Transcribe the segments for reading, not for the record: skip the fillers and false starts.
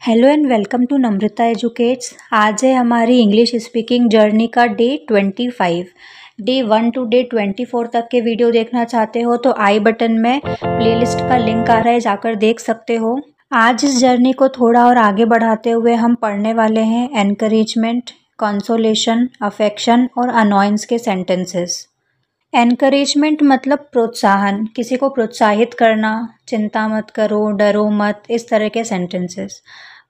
Hello and welcome to Namrata Educates. आज है हमारी इंग्लिश स्पीकिंग जर्नी का डे 25। डे 1 टू डे 24 तक के वीडियो देखना चाहते हो तो आई बटन में प्लेलिस्ट का लिंक आ रहा है, जाकर देख सकते हो। आज इस जर्नी को थोड़ा और आगे बढ़ाते हुए हम पढ़ने वाले हैं एनकरेजमेंट, कंसोलेशन, अफेक्शन और अनॉयंस के सेंटेंसेस। एनकरेजमेंट मतलब प्रोत्साहन, किसी को प्रोत्साहित करना, चिंता मत करो, डरो मत, इस तरह के सेंटेंसेस।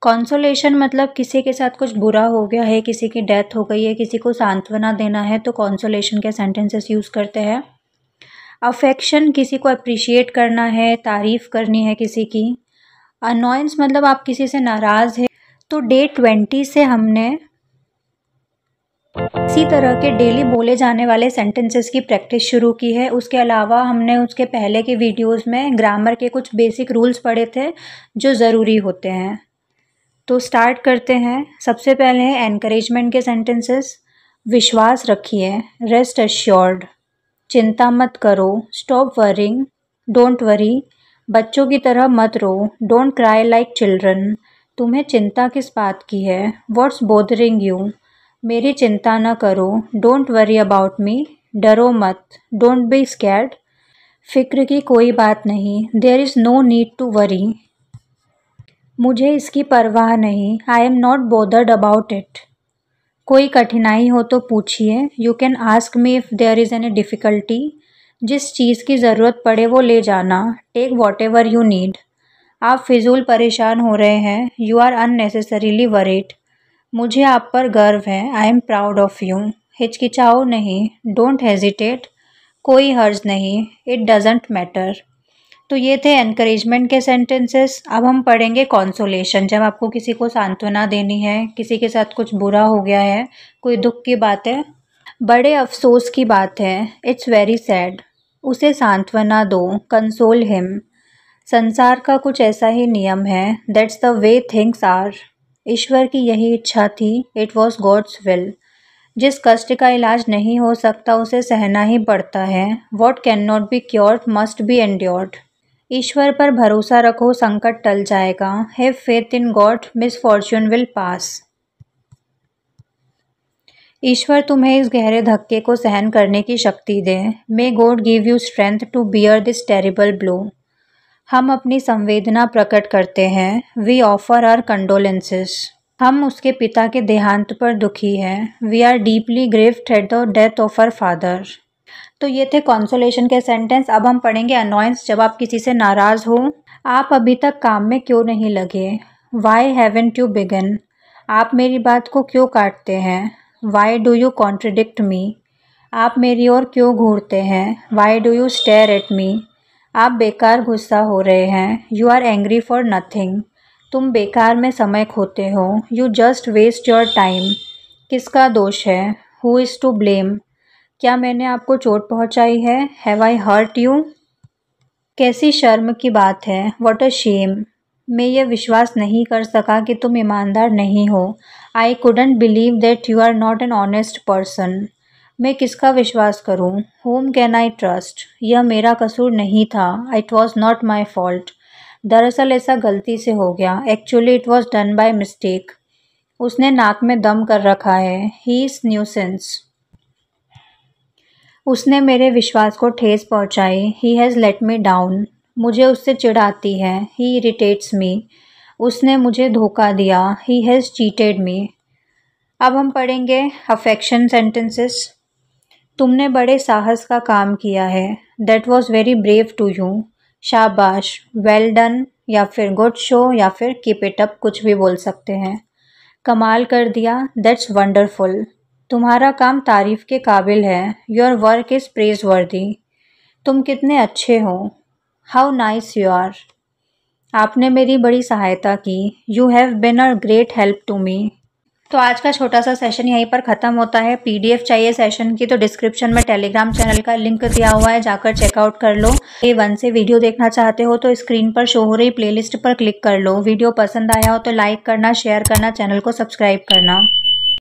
कंसोलेशन मतलब किसी के साथ कुछ बुरा हो गया है, किसी की डेथ हो गई है, किसी को सांत्वना देना है तो कंसोलेशन के सेंटेंसेस यूज़ करते हैं। अफेक्शन किसी को अप्रिशिएट करना है, तारीफ़ करनी है किसी की। अनॉयंस मतलब आप किसी से नाराज़ है। तो डे 20 से हमने इसी तरह के डेली बोले जाने वाले सेंटेंसेस की प्रैक्टिस शुरू की है। उसके अलावा हमने उसके पहले के वीडियोस में ग्रामर के कुछ बेसिक रूल्स पढ़े थे जो ज़रूरी होते हैं। तो स्टार्ट करते हैं। सबसे पहले है एनकरेजमेंट के सेंटेंसेस। विश्वास रखिए, रेस्ट अश्योर्ड, चिंता मत करो, स्टॉप वरिंग, डोंट वरी, बच्चों की तरह मत रो, डोंट क्राई लाइक चिल्ड्रन, तुम्हें चिंता किस बात की है, व्हाट्स बोदरिंग यू, मेरी चिंता न करो, डोंट वरी अबाउट मी, डरो मत, डोंट बी स्कैर्ड, फिक्र की कोई बात नहीं, there is no need to worry, मुझे इसकी परवाह नहीं, I am not bothered about it, कोई कठिनाई हो तो पूछिए, you can ask me if there is any difficulty, जिस चीज़ की ज़रूरत पड़े वो ले जाना, take whatever you need, आप फिजूल परेशान हो रहे हैं, यू आर अननेसेसरीली वरीड, मुझे आप पर गर्व है, I am proud of you, हिचकिचाओ नहीं, डोंट हेजिटेट, कोई हर्ज नहीं, इट डजेंट मैटर। तो ये थे एनकरेजमेंट के सेंटेंसेस। अब हम पढ़ेंगे कॉन्सोलेशन। जब आपको किसी को सांत्वना देनी है, किसी के साथ कुछ बुरा हो गया है, कोई दुख की बात है, बड़े अफसोस की बात है, इट्स वेरी सैड, उसे सांत्वना दो, कंसोल हिम, संसार का कुछ ऐसा ही नियम है, that's the way things are, ईश्वर की यही इच्छा थी, इट वॉज गॉड्स विल, जिस कष्ट का इलाज नहीं हो सकता उसे सहना ही पड़ता है, what can not be cured must be endured, ईश्वर पर भरोसा रखो, संकट टल जाएगा, have faith in God, misfortune will pass, ईश्वर तुम्हें इस गहरे धक्के को सहन करने की शक्ति दे, may God give you strength to bear this terrible blow, हम अपनी संवेदना प्रकट करते हैं, वी ऑफर आवर कंडोलेंसेस, हम उसके पिता के देहांत पर दुखी हैं, we are deeply grieved at the death of our father. तो ये थे कंसोलेशन के सेंटेंस। अब हम पढ़ेंगे अनॉयंस। जब आप किसी से नाराज़ हो, आप अभी तक काम में क्यों नहीं लगे, वाई हैवेंट यू बिगन, आप मेरी बात को क्यों काटते हैं, why do you contradict me, आप मेरी ओर क्यों घूरते हैं, why do you stare at me, आप बेकार गुस्सा हो रहे हैं, you are angry for nothing, तुम बेकार में समय खोते हो, you just waste your time, किसका दोष है, हु इज़ टू ब्लेम, क्या मैंने आपको चोट पहुंचाई है, हैव आई हर्ट यू, कैसी शर्म की बात है, व्हाट अ शेम, मैं ये विश्वास नहीं कर सका कि तुम ईमानदार नहीं हो, I couldn't believe that you are not an honest person, मैं किसका विश्वास करूं, होम कैन आई ट्रस्ट, यह मेरा कसूर नहीं था, it was not my fault, दरअसल ऐसा गलती से हो गया, actually it was done by mistake, उसने नाक में दम कर रखा है, ही इज़ न्यूसेंस, उसने मेरे विश्वास को ठेस पहुंचाई, he has let me down, मुझे उससे चिढ़ आती है, ही इरिटेट्स मी, उसने मुझे धोखा दिया, ही हैज़ चीटेड मी। अब हम पढ़ेंगे अफेक्शन सेंटेंसेस। तुमने बड़े साहस का काम किया है, that was very brave to you, शाबाश, वेल डन, या फिर गुड शो, या फिर कीप इट अप, कुछ भी बोल सकते हैं। कमाल कर दिया, दैट्स वंडरफुल, तुम्हारा काम तारीफ़ के काबिल है, योर वर्क इज़ प्रेज वर्दी, तुम कितने अच्छे हो, हाउ नाइस यू आर, आपने मेरी बड़ी सहायता की, you have been a great help to me. तो आज का छोटा सा सेशन यहीं पर ख़त्म होता है। पीडीएफ चाहिए सेशन की तो डिस्क्रिप्शन में टेलीग्राम चैनल का लिंक दिया हुआ है, जाकर चेकआउट कर लो। डे 1 से वीडियो देखना चाहते हो तो स्क्रीन पर शो हो रही प्लेलिस्ट पर क्लिक कर लो। वीडियो पसंद आया हो तो लाइक करना, शेयर करना, चैनल को सब्सक्राइब करना।